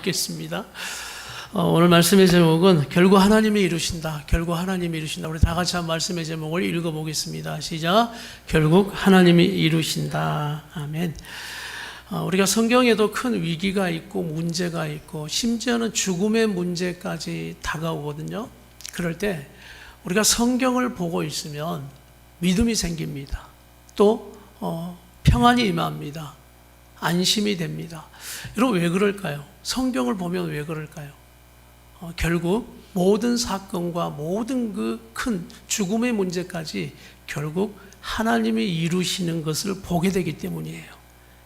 읽겠습니다. 오늘 말씀의 제목은 결국 하나님이 이루신다. 결국 하나님이 이루신다. 우리 다 같이 한 말씀의 제목을 읽어보겠습니다. 시작. 결국 하나님이 이루신다. 아멘. 우리가 성경에도 큰 위기가 있고 문제가 있고 심지어는 죽음의 문제까지 다가오거든요. 그럴 때 우리가 성경을 보고 있으면 믿음이 생깁니다. 또 평안이 임합니다. 안심이 됩니다. 여러분 왜 그럴까요? 성경을 보면 왜 그럴까요? 결국 모든 사건과 모든 그 큰 죽음의 문제까지 결국 하나님이 이루시는 것을 보게 되기 때문이에요.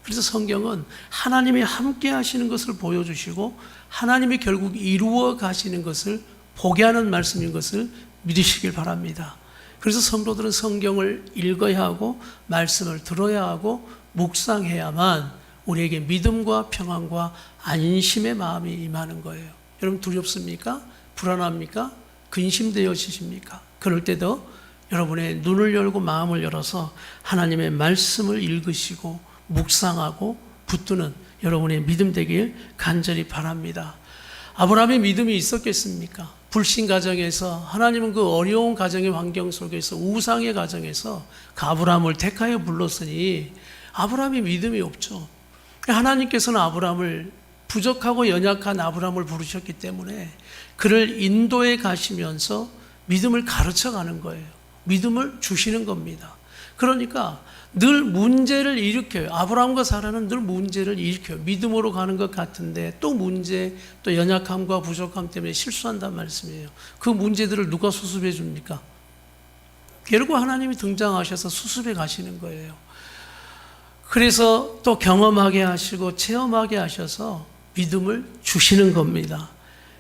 그래서 성경은 하나님이 함께 하시는 것을 보여주시고 하나님이 결국 이루어 가시는 것을 보게 하는 말씀인 것을 믿으시길 바랍니다. 그래서 성도들은 성경을 읽어야 하고 말씀을 들어야 하고 묵상해야만 우리에게 믿음과 평안과 안심의 마음이 임하는 거예요. 여러분 두렵습니까? 불안합니까? 근심되어지십니까? 그럴 때도 여러분의 눈을 열고 마음을 열어서 하나님의 말씀을 읽으시고 묵상하고 붙드는 여러분의 믿음 되길 간절히 바랍니다. 아브라함의 믿음이 있었겠습니까? 불신 가정에서 하나님은 그 어려운 가정의 환경 속에서 우상의 가정에서 그 아브라함을 택하여 불렀으니 아브라함이 믿음이 없죠. 하나님께서는 아브라함을 부족하고 연약한 아브라함을 부르셨기 때문에 그를 인도해 가시면서 믿음을 가르쳐 가는 거예요. 믿음을 주시는 겁니다. 그러니까 늘 문제를 일으켜요. 아브라함과 사라는 늘 문제를 일으켜요. 믿음으로 가는 것 같은데 또 문제, 또 연약함과 부족함 때문에 실수한단 말씀이에요. 그 문제들을 누가 수습해 줍니까? 결국 하나님이 등장하셔서 수습해 가시는 거예요. 그래서 또 경험하게 하시고 체험하게 하셔서 믿음을 주시는 겁니다.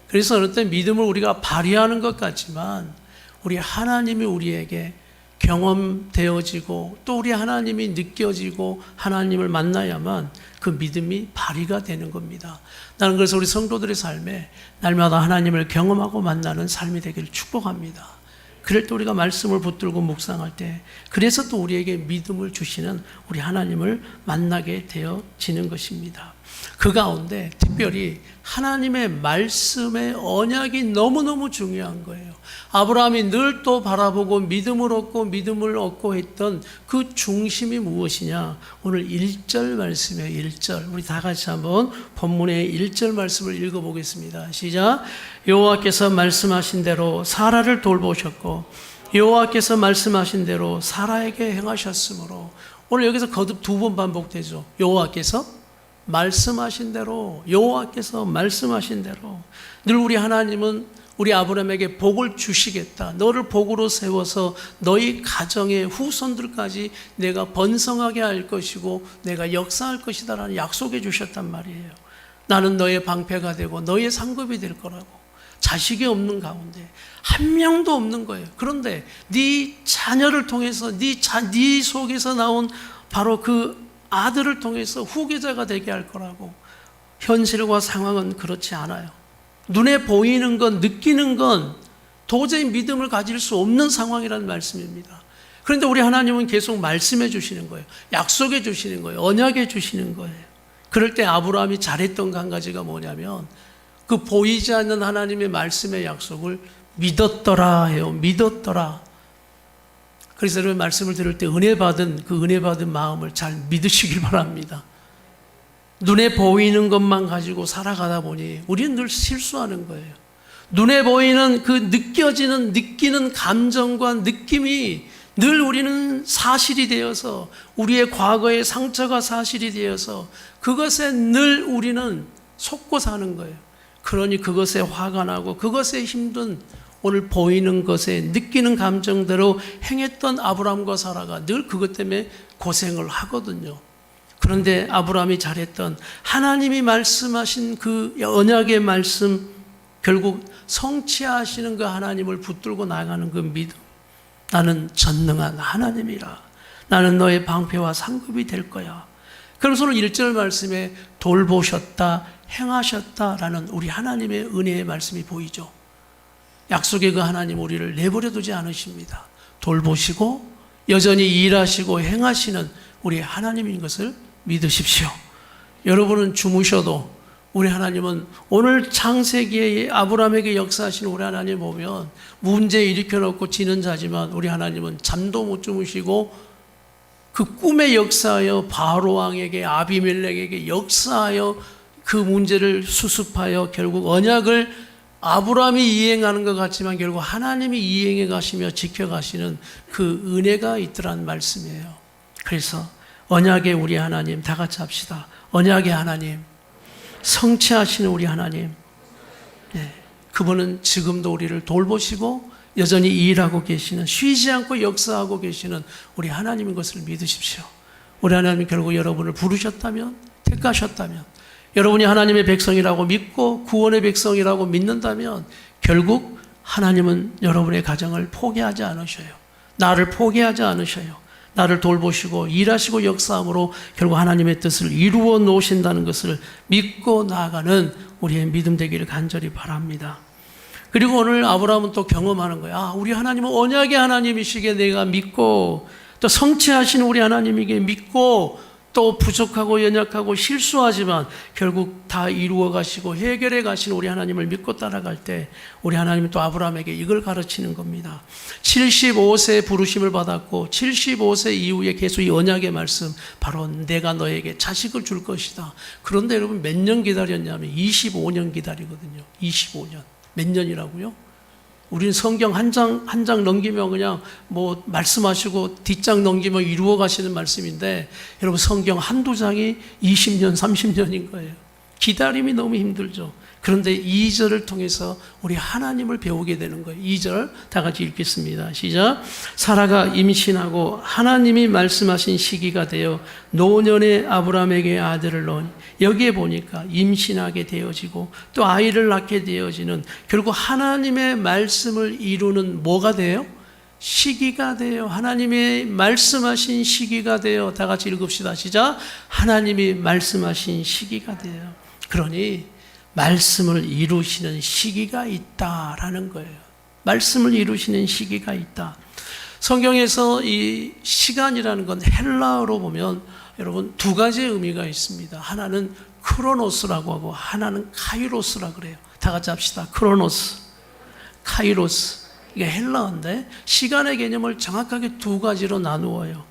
그래서 어느 때 믿음을 우리가 발휘하는 것 같지만 우리 하나님이 우리에게 경험되어지고 또 우리 하나님이 느껴지고 하나님을 만나야만 그 믿음이 발휘가 되는 겁니다. 나는 그래서 우리 성도들의 삶에 날마다 하나님을 경험하고 만나는 삶이 되기를 축복합니다. 그럴 때 우리가 말씀을 붙들고 묵상할 때 그래서 또 우리에게 믿음을 주시는 우리 하나님을 만나게 되어지는 것입니다. 그 가운데 특별히 하나님의 말씀의 언약이 너무너무 중요한 거예요. 아브라함이 늘 또 바라보고 믿음을 얻고 했던 그 중심이 무엇이냐? 오늘 1절 말씀이에요. 1절. 우리 다 같이 한번 본문의 1절 말씀을 읽어보겠습니다. 시작. 여호와께서 말씀하신 대로 사라를 돌보셨고 여호와께서 말씀하신 대로 사라에게 행하셨으므로 오늘 여기서 거듭 두 번 반복되죠. 여호와께서 말씀하신 대로, 여호와께서 말씀하신 대로. 늘 우리 하나님은 우리 아브라함에게 복을 주시겠다. 너를 복으로 세워서 너희 가정의 후손들까지 내가 번성하게 할 것이고 내가 역사할 것이다 라는 약속해 주셨단 말이에요. 나는 너의 방패가 되고 너의 상급이 될 거라고. 자식이 없는 가운데 한 명도 없는 거예요. 그런데 네 자녀를 통해서 네 속에서 나온 바로 그 아들을 통해서 후계자가 되게 할 거라고. 현실과 상황은 그렇지 않아요. 눈에 보이는 건, 느끼는 건 도저히 믿음을 가질 수 없는 상황이라는 말씀입니다. 그런데 우리 하나님은 계속 말씀해 주시는 거예요. 약속해 주시는 거예요. 언약해 주시는 거예요. 그럴 때 아브라함이 잘했던 한 가지가 뭐냐면 그 보이지 않는 하나님의 말씀의 약속을 믿었더라 해요. 믿었더라. 그래서 여러분 말씀을 들을 때 은혜 받은 마음을 잘 믿으시길 바랍니다. 눈에 보이는 것만 가지고 살아가다 보니 우리는 늘 실수하는 거예요. 눈에 보이는 그 느끼는 감정과 느낌이 늘 우리는 사실이 되어서 우리의 과거의 상처가 사실이 되어서 그것에 늘 우리는 속고 사는 거예요. 그러니 그것에 화가 나고 그것에 힘든 오늘 보이는 것에 느끼는 감정대로 행했던 아브라함과 사라가 늘 그것 때문에 고생을 하거든요. 그런데 아브라함이 잘했던 하나님이 말씀하신 그 언약의 말씀 결국 성취하시는 그 하나님을 붙들고 나가는 그 믿음. 나는 전능한 하나님이라. 나는 너의 방패와 상급이 될 거야. 그래서 오늘 1절 말씀에 돌보셨다, 행하셨다라는 우리 하나님의 은혜의 말씀이 보이죠. 약속의 그 하나님 우리를 내버려 두지 않으십니다. 돌보시고 여전히 일하시고 행하시는 우리 하나님인 것을 믿으십시오. 여러분은 주무셔도 우리 하나님은 오늘 창세기에 아브라함에게 역사하시는 우리 하나님 보면 문제 일으켜놓고 지는 자지만 우리 하나님은 잠도 못 주무시고 그 꿈에 역사하여 바로 왕에게 아비멜렉에게 역사하여 그 문제를 수습하여 결국 언약을 아브라함이 이행하는 것 같지만 결국 하나님이 이행해 가시며 지켜가시는 그 은혜가 있더란 말씀이에요. 그래서 언약의 우리 하나님 다 같이 합시다. 언약의 하나님, 성취하시는 우리 하나님, 네, 그분은 지금도 우리를 돌보시고 여전히 일하고 계시는, 쉬지 않고 역사하고 계시는 우리 하나님인 것을 믿으십시오. 우리 하나님이 결국 여러분을 부르셨다면, 택하셨다면, 여러분이 하나님의 백성이라고 믿고 구원의 백성이라고 믿는다면 결국 하나님은 여러분의 가정을 포기하지 않으셔요. 나를 포기하지 않으셔요. 나를 돌보시고 일하시고 역사함으로 결국 하나님의 뜻을 이루어 놓으신다는 것을 믿고 나아가는 우리의 믿음 되기를 간절히 바랍니다. 그리고 오늘 아브라함은 또 경험하는 거야. 우리 하나님은 언약의 하나님이시기에 내가 믿고, 또 성취하시는 우리 하나님에게 믿고, 또 부족하고 연약하고 실수하지만 결국 다 이루어 가시고 해결해 가시는 우리 하나님을 믿고 따라갈 때 우리 하나님이 또 아브라함에게 이걸 가르치는 겁니다. 75세 부르심을 받았고 75세 이후에 계속 이 언약의 말씀, 바로 내가 너에게 자식을 줄 것이다. 그런데 여러분 몇 년 기다렸냐면 25년 기다리거든요. 25년. 몇 년이라고요? 우리는 성경 한 장 넘기면 그냥 뭐 말씀하시고 뒷장 넘기면 이루어 가시는 말씀인데 여러분 성경 한두 장이 20년, 30년인 거예요. 기다림이 너무 힘들죠. 그런데 2절을 통해서 우리 하나님을 배우게 되는 거예요. 2절 다 같이 읽겠습니다. 시작. 사라가 임신하고 하나님이 말씀하신 시기가 되어 노년의 아브라함에게 아들을 낳으니, 여기에 보니까 임신하게 되어지고 또 아이를 낳게 되어지는, 결국 하나님의 말씀을 이루는 뭐가 돼요? 시기가 돼요. 하나님의 말씀하신 시기가 돼요. 다 같이 읽읍시다. 시작. 하나님이 말씀하신 시기가 돼요. 그러니 말씀을 이루시는 시기가 있다라는 거예요. 말씀을 이루시는 시기가 있다. 성경에서 이 시간이라는 건 헬라어로 보면 여러분 두 가지의 의미가 있습니다. 하나는 크로노스라고 하고 하나는 카이로스라고 그래요. 다 같이 합시다. 크로노스, 카이로스. 이게 헬라어인데 시간의 개념을 정확하게 두 가지로 나누어요.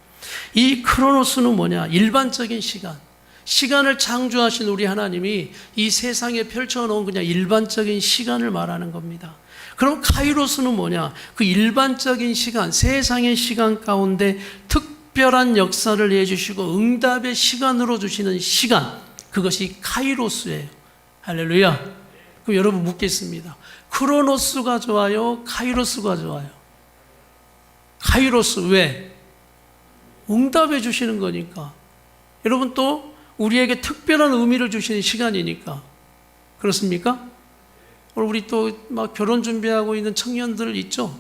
이 크로노스는 뭐냐? 일반적인 시간. 시간을 창조하신 우리 하나님이 이 세상에 펼쳐놓은 그냥 일반적인 시간을 말하는 겁니다. 그럼 카이로스는 뭐냐? 그 일반적인 시간, 세상의 시간 가운데 특별한 역사를 해주시고 응답의 시간으로 주시는 시간, 그것이 카이로스예요. 할렐루야. 그럼 여러분 묻겠습니다. 크로노스가 좋아요? 카이로스가 좋아요? 카이로스. 왜? 응답해 주시는 거니까. 여러분 또 우리에게 특별한 의미를 주시는 시간이니까. 그렇습니까? 우리 또 막 결혼 준비하고 있는 청년들 있죠?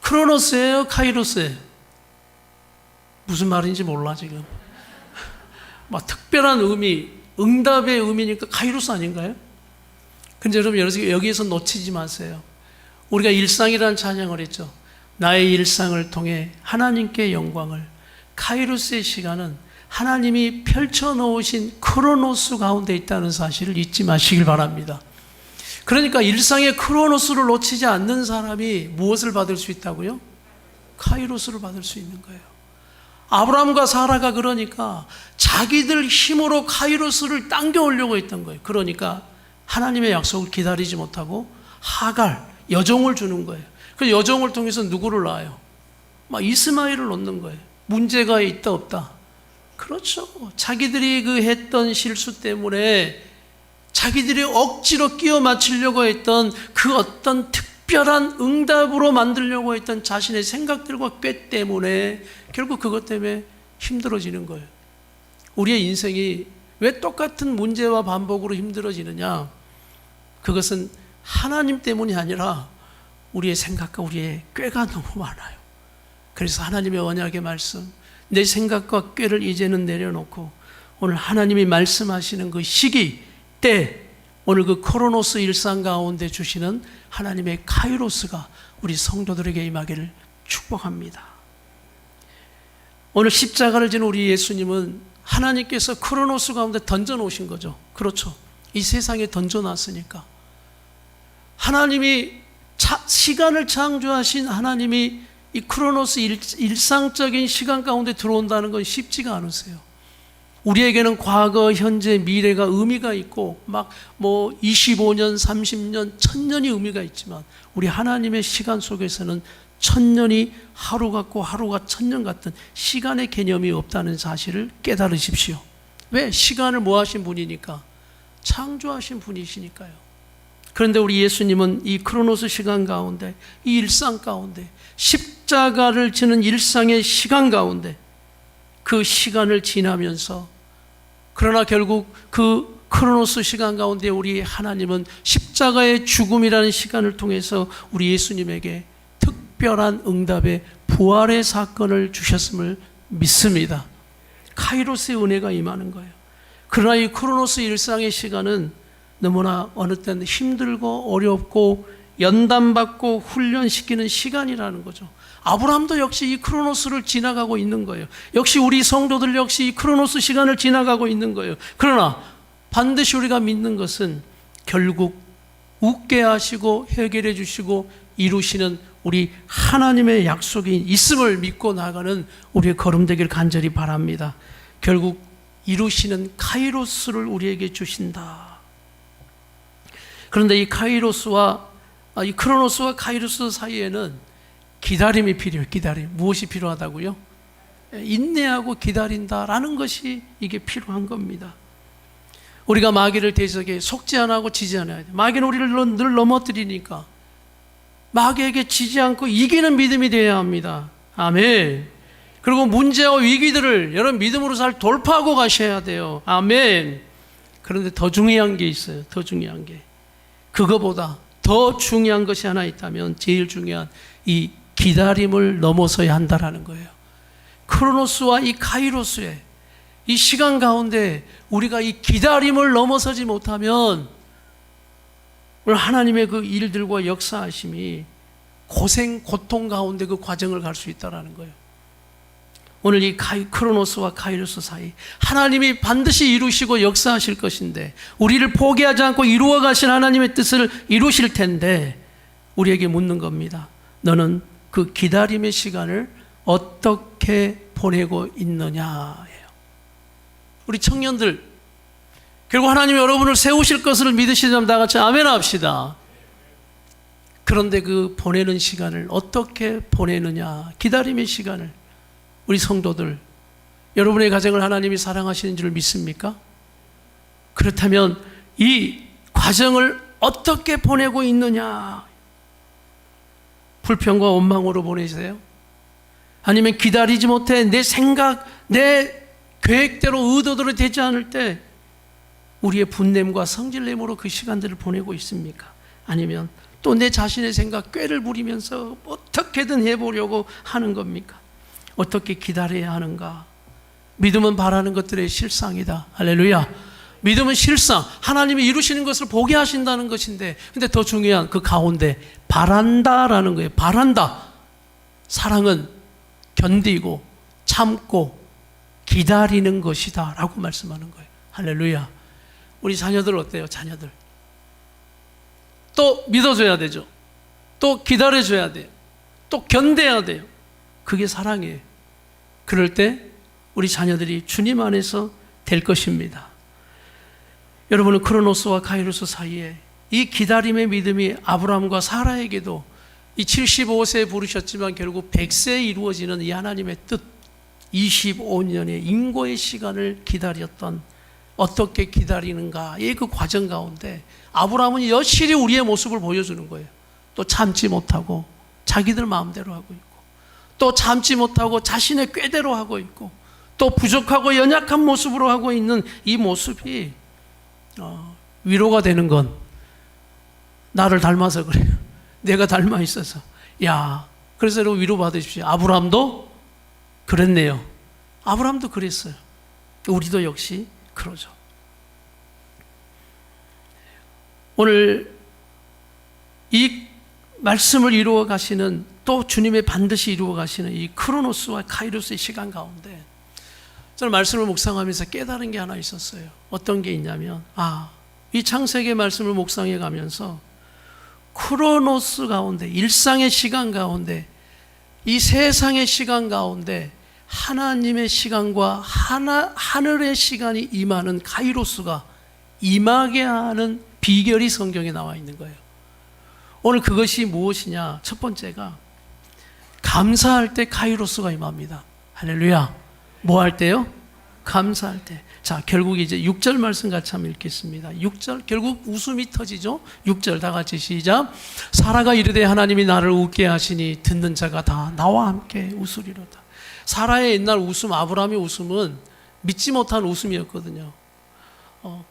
크로노스예요? 카이로스예요? 무슨 말인지 몰라 지금. 막 특별한 의미, 응답의 의미니까 카이로스 아닌가요? 근데 여러분 여기에서 놓치지 마세요. 우리가 일상이라는 찬양을 했죠. 나의 일상을 통해 하나님께 영광을. 카이로스의 시간은 하나님이 펼쳐놓으신 크로노스 가운데 있다는 사실을 잊지 마시길 바랍니다. 그러니까 일상의 크로노스를 놓치지 않는 사람이 무엇을 받을 수 있다고요? 카이로스를 받을 수 있는 거예요. 아브라함과 사라가 그러니까 자기들 힘으로 카이로스를 당겨 오려고 했던 거예요. 그러니까 하나님의 약속을 기다리지 못하고 하갈, 여종을 주는 거예요. 그 여종을 통해서 누구를 낳아요? 막 이스마엘을 놓는 거예요. 문제가 있다 없다? 그렇죠. 자기들이 그 했던 실수 때문에 자기들이 억지로 끼워 맞추려고 했던 그 어떤 특별한 응답으로 만들려고 했던 자신의 생각들과 꾀 때문에 결국 그것 때문에 힘들어지는 거예요. 우리의 인생이 왜 똑같은 문제와 반복으로 힘들어지느냐? 그것은 하나님 때문이 아니라 우리의 생각과 우리의 꾀가 너무 많아요. 그래서 하나님의 언약의 말씀, 내 생각과 꾀를 이제는 내려놓고 오늘 하나님이 말씀하시는 그 시기, 때, 오늘 그 크로노스 일상 가운데 주시는 하나님의 카이로스가 우리 성도들에게 임하기를 축복합니다. 오늘 십자가를 지는 우리 예수님은 하나님께서 크로노스 가운데 던져놓으신 거죠. 그렇죠. 이 세상에 던져놨으니까. 하나님이 시간을 창조하신 하나님이 이 크로노스 일상적인 시간 가운데 들어온다는 건 쉽지가 않으세요. 우리에게는 과거, 현재, 미래가 의미가 있고 막 25년, 30년, 1000년이 의미가 있지만 우리 하나님의 시간 속에서는 1000년이 하루 같고 하루가 1000년 같은 시간의 개념이 없다는 사실을 깨달으십시오. 왜? 시간을 뭐 하신 분이니까? 창조하신 분이시니까요. 그런데 우리 예수님은 이 크로노스 시간 가운데, 이 일상 가운데, 십자가를 지는 일상의 시간 가운데 그 시간을 지나면서, 그러나 결국 그 크로노스 시간 가운데 우리 하나님은 십자가의 죽음이라는 시간을 통해서 우리 예수님에게 특별한 응답의 부활의 사건을 주셨음을 믿습니다. 카이로스의 은혜가 임하는 거예요. 그러나 이 크로노스 일상의 시간은 너무나 어느 때는 힘들고 어렵고 연단받고 훈련시키는 시간이라는 거죠. 아브라함도 역시 이 크로노스를 지나가고 있는 거예요. 역시 우리 성도들 역시 이 크로노스 시간을 지나가고 있는 거예요. 그러나 반드시 우리가 믿는 것은 결국 웃게 하시고 해결해 주시고 이루시는 우리 하나님의 약속이 있음을 믿고 나가는 우리의 걸음 되길 간절히 바랍니다. 결국 이루시는 카이로스를 우리에게 주신다. 그런데 이 카이로스와 이 크로노스와 카이로스 사이에는 기다림이 필요해요. 기다림. 무엇이 필요하다고요? 인내하고 기다린다라는 것이 이게 필요한 겁니다. 우리가 마귀를 대적에 속지 않아 하고 지지 않아야 돼요. 마귀는 우리를 늘 넘어뜨리니까 마귀에게 지지 않고 이기는 믿음이 되어야 합니다. 아멘. 그리고 문제와 위기들을 여러분 믿음으로 잘 돌파하고 가셔야 돼요. 아멘. 그런데 더 중요한 게 있어요. 더 중요한 게. 그거보다 더 중요한 것이 하나 있다면 제일 중요한 이 기다림을 넘어서야 한다라는 거예요. 크로노스와 이 카이로스의 이 시간 가운데 우리가 이 기다림을 넘어서지 못하면 오늘 하나님의 그 일들과 역사하심이 고생, 고통 가운데 그 과정을 갈 수 있다는 거예요. 오늘 이 크로노스와 카이로스 사이 하나님이 반드시 이루시고 역사하실 것인데 우리를 포기하지 않고 이루어 가신 하나님의 뜻을 이루실 텐데 우리에게 묻는 겁니다. 너는 그 기다림의 시간을 어떻게 보내고 있느냐예요. 우리 청년들 결국 하나님이 여러분을 세우실 것을 믿으시자면 다 같이 아멘 합시다. 그런데 그 보내는 시간을 어떻게 보내느냐, 기다림의 시간을 우리 성도들, 여러분의 가정을 하나님이 사랑하시는 줄 믿습니까? 그렇다면 이 과정을 어떻게 보내고 있느냐? 불평과 원망으로 보내세요? 아니면 기다리지 못해 내 생각, 내 계획대로 의도대로 되지 않을 때 우리의 분냄과 성질냄으로 그 시간들을 보내고 있습니까? 아니면 또 내 자신의 생각 꾀를 부리면서 어떻게든 해보려고 하는 겁니까? 어떻게 기다려야 하는가? 믿음은 바라는 것들의 실상이다. 할렐루야. 믿음은 실상, 하나님이 이루시는 것을 보게 하신다는 것인데, 근데 더 중요한 그 가운데 바란다라는 거예요. 바란다. 사랑은 견디고 참고 기다리는 것이다 라고 말씀하는 거예요. 할렐루야. 우리 자녀들 어때요? 자녀들 또 믿어줘야 되죠. 또 기다려줘야 돼요. 또 견뎌야 돼요. 그게 사랑이에요. 그럴 때 우리 자녀들이 주님 안에서 될 것입니다. 여러분은 크로노스와 카이로스 사이에 이 기다림의 믿음이 아브라함과 사라에게도 이 75세에 부르셨지만 결국 100세에 이루어지는 이 하나님의 뜻, 25년의 인고의 시간을 기다렸던, 어떻게 기다리는가의 그 과정 가운데 아브라함은 여실히 우리의 모습을 보여주는 거예요. 또 참지 못하고 자기들 마음대로 하고 있고, 또 참지 못하고 자신의 꾀대로 하고 있고, 또 부족하고 연약한 모습으로 하고 있는 이 모습이 위로가 되는 건 나를 닮아서 그래요. 내가 닮아 있어서. 야, 그래서 여러분 위로 받으십시오. 아브라함도 그랬네요. 아브라함도 그랬어요. 우리도 역시 그러죠. 오늘 이 말씀을 이루어 가시는, 또 주님의 반드시 이루어 가시는 이 크로노스와 카이로스의 시간 가운데 저는 말씀을 묵상하면서 깨달은 게 하나 있었어요. 어떤 게 있냐면, 이 창세기 말씀을 묵상해 가면서 크로노스 가운데, 일상의 시간 가운데, 이 세상의 시간 가운데 하나님의 시간과 하늘의 시간이 임하는 카이로스가 임하게 하는 비결이 성경에 나와 있는 거예요. 오늘 그것이 무엇이냐? 첫 번째가 감사할 때 카이로스가 임합니다. 할렐루야. 뭐 할 때요? 감사할 때. 자, 결국 이제 6절 말씀 같이 한번 읽겠습니다. 6절, 결국 웃음이 터지죠. 6절 다 같이 시작. 사라가 이르되 하나님이 나를 웃게 하시니 듣는 자가 다 나와 함께 웃으리로다. 사라의 옛날 웃음, 아브라함의 웃음은 믿지 못한 웃음이었거든요.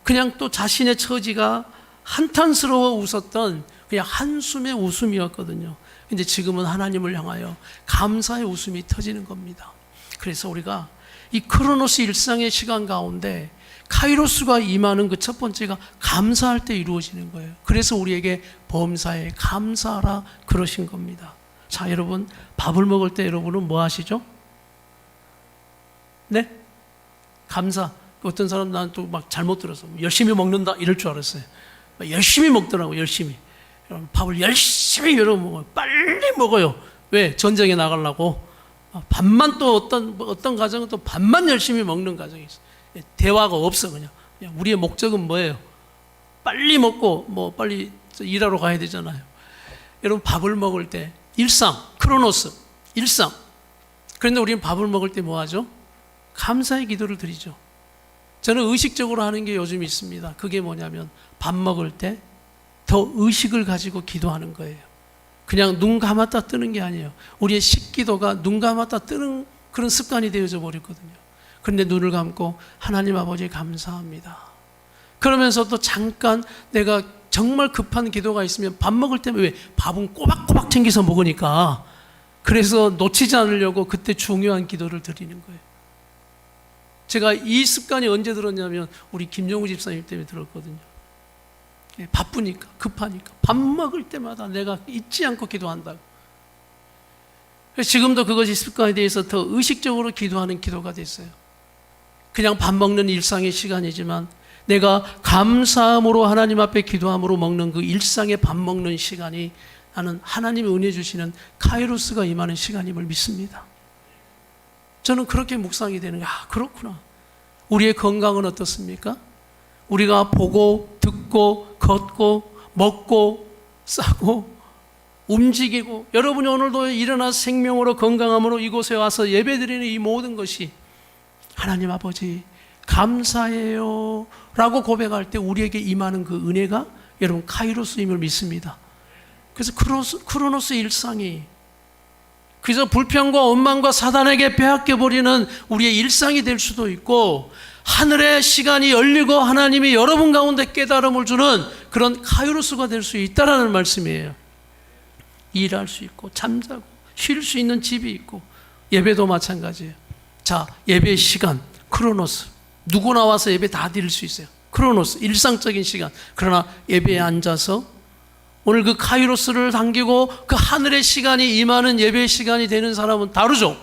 그냥 또 자신의 처지가 한탄스러워 웃었던 그냥 한숨의 웃음이었거든요. 근데 지금은 하나님을 향하여 감사의 웃음이 터지는 겁니다. 그래서 우리가 이 크로노스 일상의 시간 가운데 카이로스가 임하는 그 첫 번째가 감사할 때 이루어지는 거예요. 그래서 우리에게 범사에 감사하라 그러신 겁니다. 자, 여러분, 밥을 먹을 때 여러분은 뭐 하시죠? 네? 감사. 어떤 사람 난 또 막 잘못 들어서 열심히 먹는다 이럴 줄 알았어요. 열심히 먹더라고요. 열심히. 밥을 열심히 여러분 먹어요. 빨리 먹어요. 왜? 전쟁에 나가려고. 밥만 또 어떤 가정은 또 밥만 열심히 먹는 가정이 있어요. 대화가 없어. 그냥 우리의 목적은 뭐예요? 빨리 먹고 뭐 빨리 일하러 가야 되잖아요. 여러분, 밥을 먹을 때 일상, 크로노스, 일상. 그런데 우리는 밥을 먹을 때 뭐 하죠? 감사의 기도를 드리죠. 저는 의식적으로 하는 게 요즘 있습니다. 그게 뭐냐면 밥 먹을 때 더 의식을 가지고 기도하는 거예요. 그냥 눈 감았다 뜨는 게 아니에요. 우리의 식기도가 눈 감았다 뜨는 그런 습관이 되어져 버렸거든요. 그런데 눈을 감고 하나님 아버지 감사합니다. 그러면서 또 잠깐 내가 정말 급한 기도가 있으면 밥 먹을 때 왜 밥은 꼬박꼬박 챙겨서 먹으니까 그래서 놓치지 않으려고 그때 중요한 기도를 드리는 거예요. 제가 이 습관이 언제 들었냐면 우리 김정우 집사님 때문에 들었거든요. 바쁘니까, 급하니까 밥 먹을 때마다 내가 잊지 않고 기도한다고. 지금도 그것이 습관에 대해서 더 의식적으로 기도하는 기도가 됐어요. 그냥 밥 먹는 일상의 시간이지만 내가 감사함으로 하나님 앞에 기도함으로 먹는 그 일상의 밥 먹는 시간이 나는 하나님이 은혜 주시는 카이로스가 임하는 시간임을 믿습니다. 저는 그렇게 묵상이 되는 거예요. 아, 그렇구나. 우리의 건강은 어떻습니까? 우리가 보고 듣고 걷고 먹고 싸고 움직이고, 여러분이 오늘도 일어나 생명으로 건강함으로 이곳에 와서 예배드리는 이 모든 것이 하나님 아버지 감사해요 라고 고백할 때 우리에게 임하는 그 은혜가 여러분 카이로스임을 믿습니다. 그래서 크로노스 일상이 그래서 불평과 원망과 사단에게 빼앗겨버리는 우리의 일상이 될 수도 있고, 하늘의 시간이 열리고 하나님이 여러분 가운데 깨달음을 주는 그런 카이로스가 될 수 있다라는 말씀이에요. 일할 수 있고 잠자고 쉴 수 있는 집이 있고, 예배도 마찬가지예요. 자, 예배 시간 크로노스, 누구 나와서 예배 다 드릴 수 있어요. 크로노스 일상적인 시간. 그러나 예배에 앉아서 오늘 그 카이로스를 당기고 그 하늘의 시간이 임하는 예배 시간이 되는 사람은 다르죠.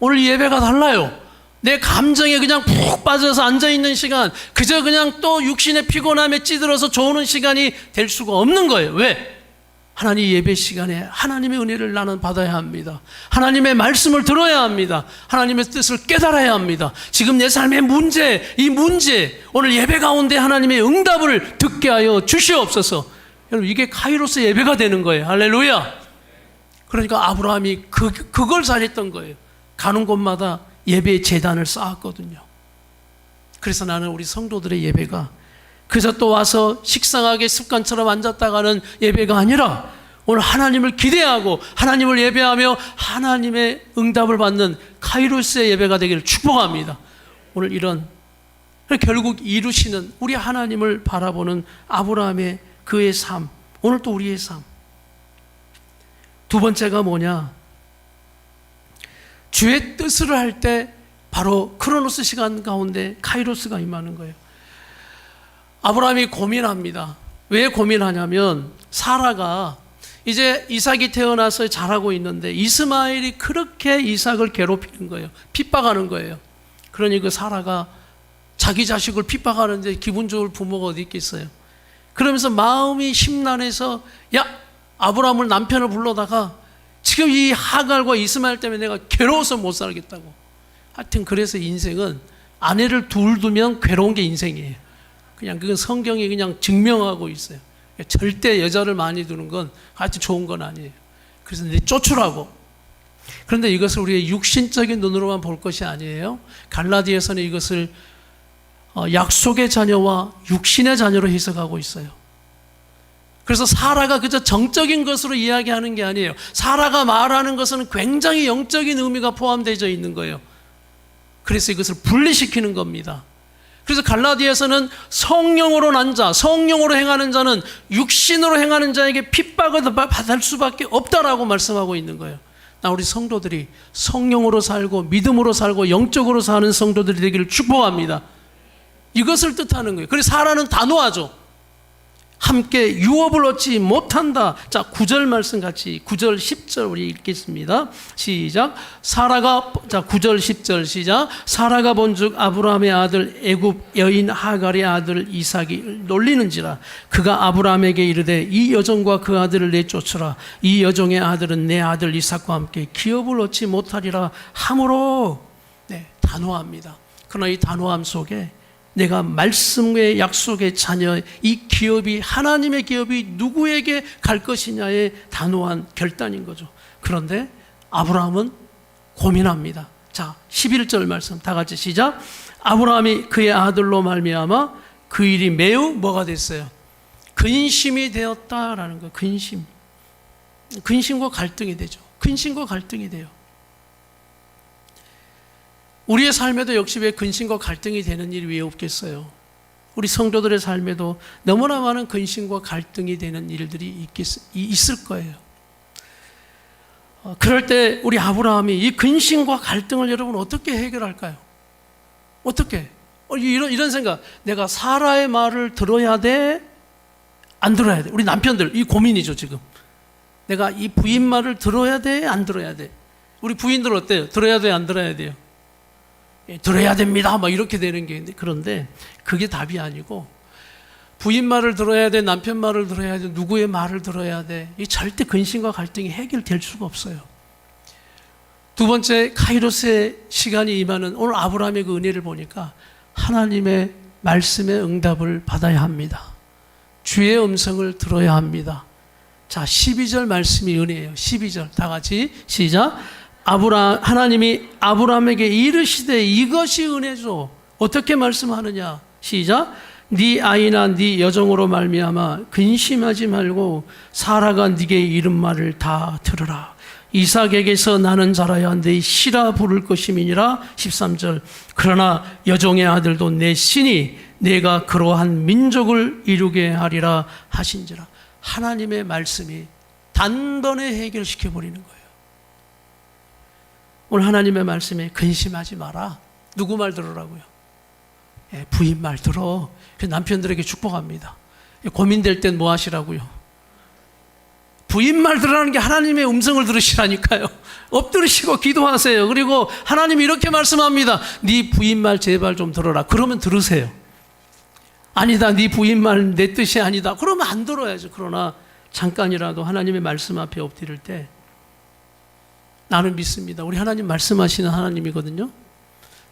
오늘 예배가 달라요. 내 감정에 그냥 푹 빠져서 앉아있는 시간, 그저 그냥 또 육신의 피곤함에 찌들어서 좋은 시간이 될 수가 없는 거예요. 왜? 하나님 예배 시간에 하나님의 은혜를 나는 받아야 합니다. 하나님의 말씀을 들어야 합니다. 하나님의 뜻을 깨달아야 합니다. 지금 내 삶의 문제, 이 문제, 오늘 예배 가운데 하나님의 응답을 듣게 하여 주시옵소서. 여러분, 이게 카이로스 예배가 되는 거예요. 할렐루야. 그러니까 아브라함이 그걸 잘했던 거예요. 가는 곳마다 예배의 제단을 쌓았거든요. 그래서 나는 우리 성도들의 예배가 그래서 또 와서 식상하게 습관처럼 앉았다가는 예배가 아니라 오늘 하나님을 기대하고 하나님을 예배하며 하나님의 응답을 받는 카이로스의 예배가 되기를 축복합니다. 오늘 이런 결국 이루시는 우리 하나님을 바라보는 아브라함의 그의 삶, 오늘 또 우리의 삶. 두 번째가 뭐냐? 주의 뜻을 할 때 바로 크로노스 시간 가운데 카이로스가 임하는 거예요. 아브라함이 고민합니다. 왜 고민하냐면 사라가 이제 이삭이 태어나서 자라고 있는데 이스마엘이 그렇게 이삭을 괴롭히는 거예요. 핍박하는 거예요. 그러니 그 사라가 자기 자식을 핍박하는데 기분 좋을 부모가 어디 있겠어요. 그러면서 마음이 심란해서 야, 아브라함을 남편을 불러다가 지금 이 하갈과 이스마엘 때문에 내가 괴로워서 못 살겠다고. 하여튼 그래서 인생은 아내를 둘 두면 괴로운 게 인생이에요. 그냥 그건 성경이 그냥 증명하고 있어요. 절대 여자를 많이 두는 건 하여튼 좋은 건 아니에요. 그래서 내 쫓으라고. 그런데 이것을 우리의 육신적인 눈으로만 볼 것이 아니에요. 갈라디아서는 이것을 약속의 자녀와 육신의 자녀로 해석하고 있어요. 그래서 사라가 그저 정적인 것으로 이야기하는 게 아니에요. 사라가 말하는 것은 굉장히 영적인 의미가 포함되어 있는 거예요. 그래서 이것을 분리시키는 겁니다. 그래서 갈라디아서는 성령으로 난 자, 성령으로 행하는 자는 육신으로 행하는 자에게 핍박을 받을 수밖에 없다라고 말씀하고 있는 거예요. 우리 성도들이 성령으로 살고 믿음으로 살고 영적으로 사는 성도들이 되기를 축복합니다. 이것을 뜻하는 거예요. 그래서 사라는 단호하죠. 함께 유업을 얻지 못한다. 자, 9절 말씀 같이 9절 10절 우리 읽겠습니다. 시작. 사라가, 자, 9절 10절 시작. 사라가 본즉 아브라함의 아들 애굽 여인 하갈의 아들 이삭이 놀리는지라. 그가 아브라함에게 이르되 이 여종과 그 아들을 내쫓으라. 이 여종의 아들은 내 아들 이삭과 함께 기업을 얻지 못하리라 함으로. 네, 단호합니다. 그러나 이 단호함 속에 내가 말씀의 약속의 자녀, 이 기업이 하나님의 기업이 누구에게 갈 것이냐의 단호한 결단인 거죠. 그런데 아브라함은 고민합니다. 자, 11절 말씀 다 같이 시작. 아브라함이 그의 아들로 말미암아 그 일이 매우 뭐가 됐어요? 근심이 되었다라는 거예요. 근심. 근심과 갈등이 되죠. 근심과 갈등이 돼요. 우리의 삶에도 역시 왜 근심과 갈등이 되는 일이 왜 없겠어요? 우리 성도들의 삶에도 너무나 많은 근심과 갈등이 되는 일들이 있을 거예요. 그럴 때 우리 아브라함이 이 근심과 갈등을 여러분 어떻게 해결할까요? 어떻게? 이런 생각. 내가 사라의 말을 들어야 돼? 안 들어야 돼? 우리 남편들 이 고민이죠 지금. 내가 이 부인 말을 들어야 돼? 안 들어야 돼? 우리 부인들 어때요? 들어야 돼? 안 들어야 돼요? 들어야 됩니다. 막 이렇게 되는 게 있는데, 그런데 그게 답이 아니고 부인 말을 들어야 돼, 남편 말을 들어야 돼, 누구의 말을 들어야 돼. 이 절대 근심과 갈등이 해결될 수가 없어요. 두 번째, 카이로스의 시간이 임하는 오늘 아브라함의 그 은혜를 보니까 하나님의 말씀의 응답을 받아야 합니다. 주의 음성을 들어야 합니다. 자, 12절 말씀이 은혜예요. 12절 다 같이 시작. 하나님이 아브라함에게 이르시되 이것이 은혜죠. 어떻게 말씀하느냐? 시작. 네 아이나 네 여종으로 말미암아 근심하지 말고 사라가 네게 이른 말을 다 들으라. 이삭에게서 나는 자라야 내 씨라 부를 것임이니라. 13절. 그러나 여종의 아들도 내 신이 내가 그러한 민족을 이루게 하리라 하신지라. 하나님의 말씀이 단번에 해결시켜 버리는 거예요. 오늘 하나님의 말씀에 근심하지 마라. 누구 말 들으라고요? 부인 말 들어. 남편들에게 축복합니다. 고민될 땐 뭐 하시라고요? 부인 말 들으라는 게 하나님의 음성을 들으시라니까요. 엎드리시고 기도하세요. 그리고 하나님이 이렇게 말씀합니다. 네 부인 말 제발 좀 들어라. 그러면 들으세요. 아니다, 네 부인 말 내 뜻이 아니다. 그러면 안 들어야죠. 그러나 잠깐이라도 하나님의 말씀 앞에 엎드릴 때 나는 믿습니다. 우리 하나님 말씀하시는 하나님이거든요.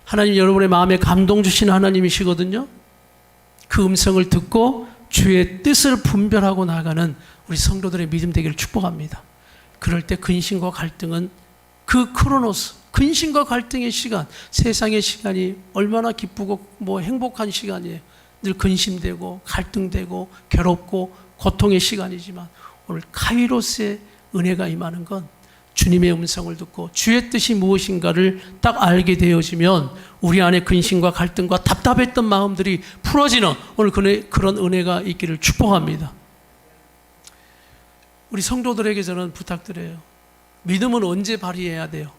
하나님 여러분의 마음에 감동 주시는 하나님이시거든요. 그 음성을 듣고 주의 뜻을 분별하고 나가는 우리 성도들의 믿음 되기를 축복합니다. 그럴 때 근심과 갈등은 그 크로노스, 근심과 갈등의 시간, 세상의 시간이 얼마나 기쁘고 행복한 시간이에요. 늘 근심되고 갈등되고 괴롭고 고통의 시간이지만 오늘 카이로스의 은혜가 임하는 건 주님의 음성을 듣고 주의 뜻이 무엇인가를 딱 알게 되어지면 우리 안에 근심과 갈등과 답답했던 마음들이 풀어지는 오늘 그런 은혜가 있기를 축복합니다. 우리 성도들에게 저는 부탁드려요. 믿음은 언제 발휘해야 돼요?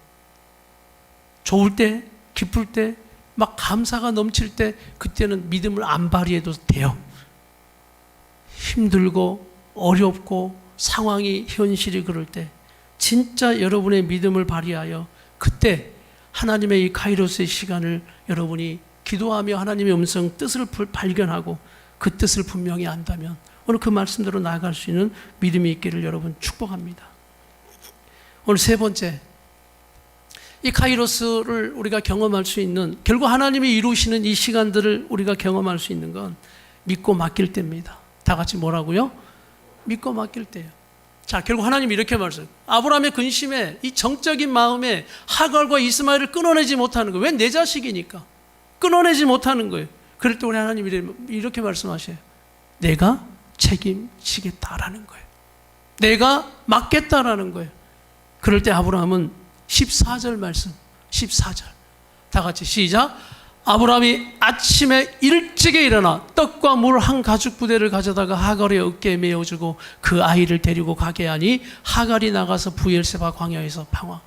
좋을 때, 기쁠 때, 막 감사가 넘칠 때 그때는 믿음을 안 발휘해도 돼요. 힘들고 어렵고 상황이 현실이 그럴 때 진짜 여러분의 믿음을 발휘하여 그때 하나님의 이 카이로스의 시간을 여러분이 기도하며 하나님의 음성 뜻을 발견하고 그 뜻을 분명히 안다면 오늘 그 말씀대로 나아갈 수 있는 믿음이 있기를 여러분 축복합니다. 오늘 세 번째, 이 카이로스를 우리가 경험할 수 있는, 결국 하나님이 이루시는 이 시간들을 우리가 경험할 수 있는 건 믿고 맡길 때입니다. 다 같이 뭐라고요? 믿고 맡길 때예요. 자, 결국 하나님이 이렇게 말씀해요. 아브라함의 근심에, 이 정적인 마음에 하갈과 이스마엘을 끊어내지 못하는 거예요. 왜? 내 자식이니까 끊어내지 못하는 거예요. 그럴 때 우리 하나님이 이렇게 말씀하셔요. 내가 책임지겠다라는 거예요. 내가 맡겠다라는 거예요. 그럴 때 아브라함은 14절 말씀, 14절 다 같이 시작. 아브라함이 아침에 일찍에 일어나 떡과 물 한 가죽 부대를 가져다가 하갈의 어깨에 메어주고 그 아이를 데리고 가게 하니 하갈이 나가서 부엘세바 광야에서 방황.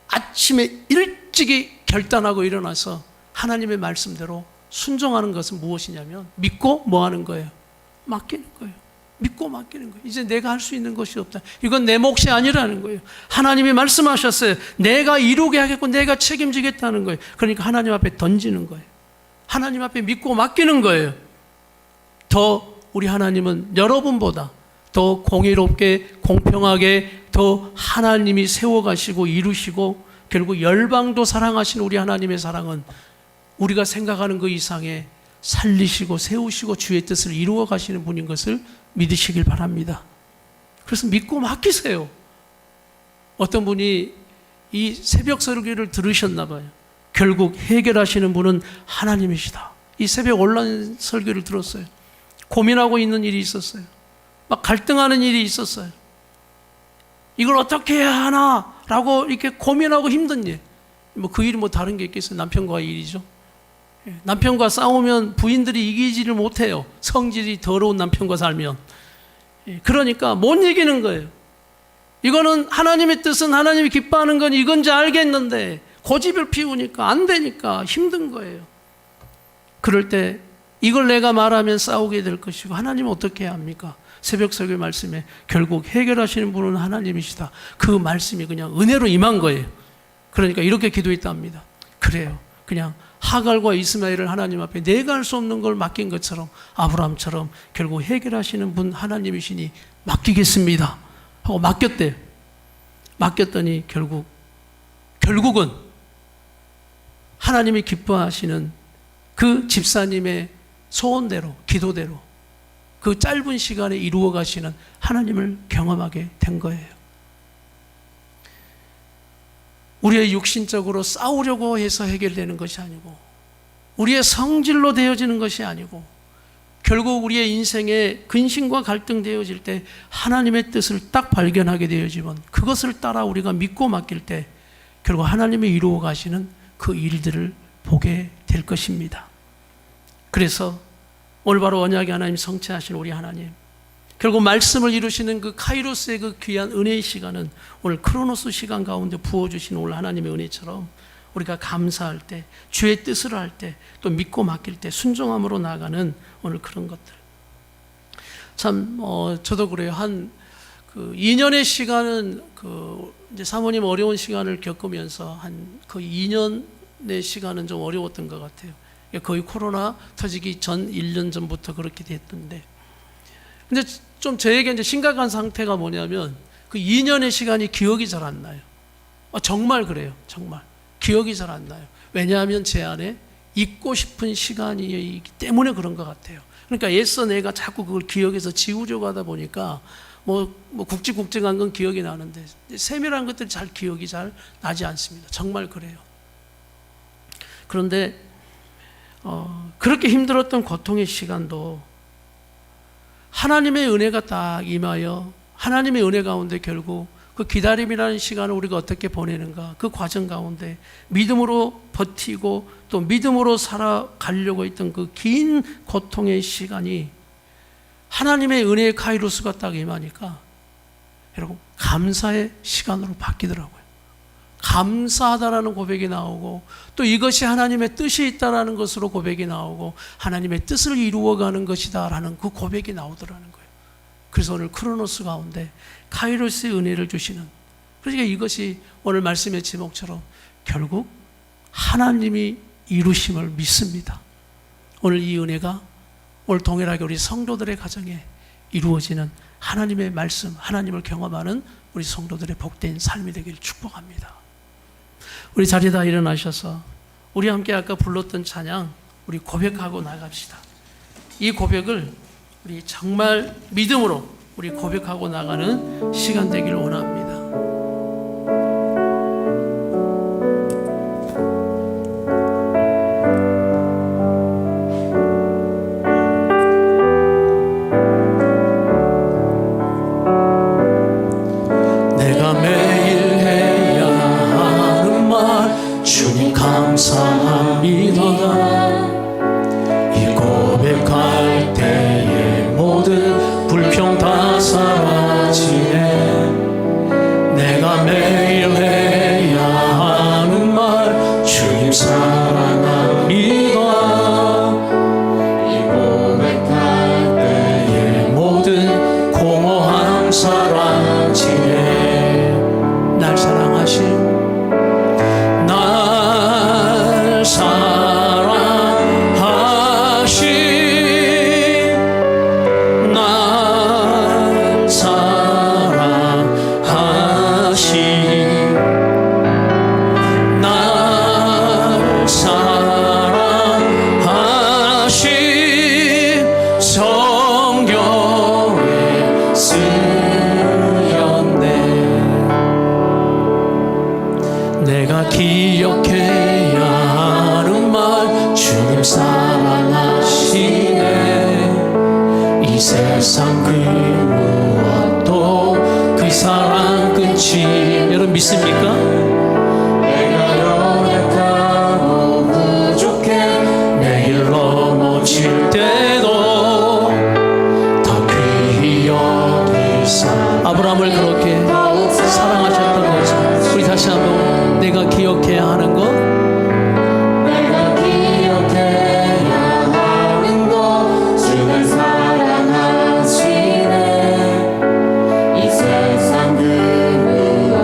아침에 일찍이 결단하고 일어나서 하나님의 말씀대로 순종하는 것은 무엇이냐면 믿고 뭐 하는 거예요? 맡기는 거예요. 믿고 맡기는 거예요. 이제 내가 할 수 있는 것이 없다. 이건 내 몫이 아니라는 거예요. 하나님이 말씀하셨어요. 내가 이루게 하겠고 내가 책임지겠다는 거예요. 그러니까 하나님 앞에 던지는 거예요. 하나님 앞에 믿고 맡기는 거예요. 더 우리 하나님은 여러분보다 더 공의롭게 공평하게 더 하나님이 세워가시고 이루시고 결국 열방도 사랑하시는 우리 하나님의 사랑은 우리가 생각하는 그 이상의 살리시고 세우시고 주의 뜻을 이루어 가시는 분인 것을 믿으시길 바랍니다. 그래서 믿고 맡기세요. 어떤 분이 이 새벽 설교를 들으셨나 봐요. 결국 해결하시는 분은 하나님이시다. 이 새벽 온라인 설교를 들었어요. 고민하고 있는 일이 있었어요. 막 갈등하는 일이 있었어요. 이걸 어떻게 해야 하나 라고 이렇게 고민하고 힘든 일. 그 일이 다른 게 있겠어요. 남편과의 일이죠. 남편과 싸우면 부인들이 이기지를 못해요. 성질이 더러운 남편과 살면. 그러니까 못 이기는 거예요. 이거는 하나님의 뜻은 하나님이 기뻐하는 건 이건지 알겠는데 고집을 피우니까 안 되니까 힘든 거예요. 그럴 때 이걸 내가 말하면 싸우게 될 것이고 하나님은 어떻게 해야 합니까? 새벽 설교 말씀에 결국 해결하시는 분은 하나님이시다. 그 말씀이 그냥 은혜로 임한 거예요. 그러니까 이렇게 기도했답니다. 그래요. 그냥 하갈과 이스마엘을 하나님 앞에 내가 할 수 없는 걸 맡긴 것처럼 아브라함처럼 결국 해결하시는 분 하나님이시니 맡기겠습니다 하고 맡겼대요. 맡겼더니 결국은 하나님이 기뻐하시는 그 집사님의 소원대로 기도대로 그 짧은 시간에 이루어 가시는 하나님을 경험하게 된 거예요. 우리의 육신적으로 싸우려고 해서 해결되는 것이 아니고 우리의 성질로 되어지는 것이 아니고 결국 우리의 인생에 근심과 갈등 되어질 때 하나님의 뜻을 딱 발견하게 되어지면 그것을 따라 우리가 믿고 맡길 때 결국 하나님이 이루어 가시는 그 일들을 보게 될 것입니다. 그래서 올바로 언약의 하나님 성취하신 우리 하나님, 결국 말씀을 이루시는 그 카이로스의 그 귀한 은혜의 시간은 오늘 크로노스 시간 가운데 부어주신 오늘 하나님의 은혜처럼 우리가 감사할 때, 주의 뜻을 할 때, 또 믿고 맡길 때 순종함으로 나아가는 오늘 그런 것들. 참 저도 그래요. 한 2년의 시간은 이제 사모님 어려운 시간을 겪으면서 한 거의 2년의 시간은 좀 어려웠던 것 같아요. 거의 코로나 터지기 전 1년 전부터 그렇게 됐던데. 근데 좀 저에게 이제 심각한 상태가 뭐냐면 그 2년의 시간이 기억이 잘 안 나요. 정말 그래요. 정말. 기억이 잘 안 나요. 왜냐하면 제 안에 잊고 싶은 시간이기 때문에 그런 것 같아요. 그러니까 애써 내가 자꾸 그걸 기억해서 지우려고 하다 보니까 뭐 굵직굵직한 건 기억이 나는데 세밀한 것들이 잘 기억이 잘 나지 않습니다. 정말 그래요. 그런데 그렇게 힘들었던 고통의 시간도 하나님의 은혜가 딱 임하여 하나님의 은혜 가운데 결국 그 기다림이라는 시간을 우리가 어떻게 보내는가, 그 과정 가운데 믿음으로 버티고 또 믿음으로 살아가려고 했던 그 긴 고통의 시간이 하나님의 은혜의 카이로스가 딱 임하니까 여러분 감사의 시간으로 바뀌더라고요. 감사하다라는 고백이 나오고 또 이것이 하나님의 뜻이 있다라는 것으로 고백이 나오고 하나님의 뜻을 이루어가는 것이다라는 그 고백이 나오더라는 거예요. 그래서 오늘 크로노스 가운데 카이로스의 은혜를 주시는, 그러니까 이것이 오늘 말씀의 제목처럼 결국 하나님이 이루심을 믿습니다. 오늘 이 은혜가 오늘 동일하게 우리 성도들의 가정에 이루어지는 하나님의 말씀, 하나님을 경험하는 우리 성도들의 복된 삶이 되길 축복합니다. 우리 자리에다 일어나셔서 우리 함께 아까 불렀던 찬양 우리 고백하고 나갑시다. 이 고백을 우리 정말 믿음으로 우리 고백하고 나가는 시간 되기를 원합니다. 내가 매일 해야 하는 말 주님 감사합니다. 이 고백할 때에 모든 불평 다 사라지네. 내가 매일 해야 하는 말 주님 사랑합니다. 이 고백할 때에 모든 공허함 사라지네. 날 사랑하신 날 사랑하신 날 사랑하신 날 사랑하신 성경에 쓰였네. 내가 기억해야 하는 말 주님 사랑하시네. 이 세상 그 무엇도 그 사랑 끝이 여러분 믿습니까? 내가 연약하고 부족해 매일 넘어질 때도 더 귀히 여기사 아브라함을 그렇게 사랑하셨다고 하죠. 우리 다시 한번 내가 기억해야 하는 것 내가 기억해야 하는 것 주를 사랑하시네. 이 세상 그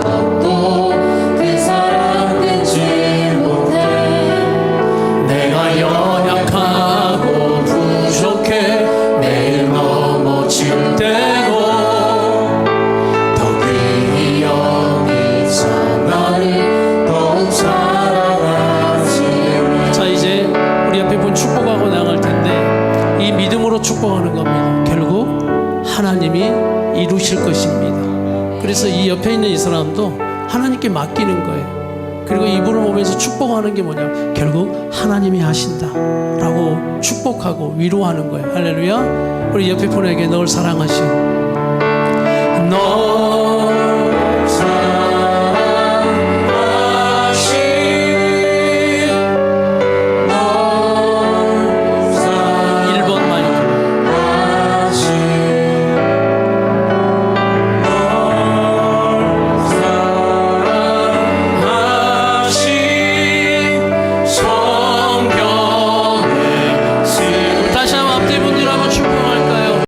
무엇도 그 사랑 끊지 못해. 내가 연약하고 부족해 매일 넘어질 때도 더 귀히 여기사 나를 더욱 사랑하시네. 자 이제 우리 앞에 분 축복하고 나갈 텐데 이 믿음으로 축복하는 겁니다. 결국 하나님이 이루실 것입니다. 그래서 이 옆에 있는 이 사람도 하나님께 맡기는 거예요. 그리고 이분을 보면서 축복하는 게 뭐냐, 결국 하나님이 하신다 라고 축복하고 위로하는 거예요. 할렐루야. 우리 옆에 분에게 널 사랑하신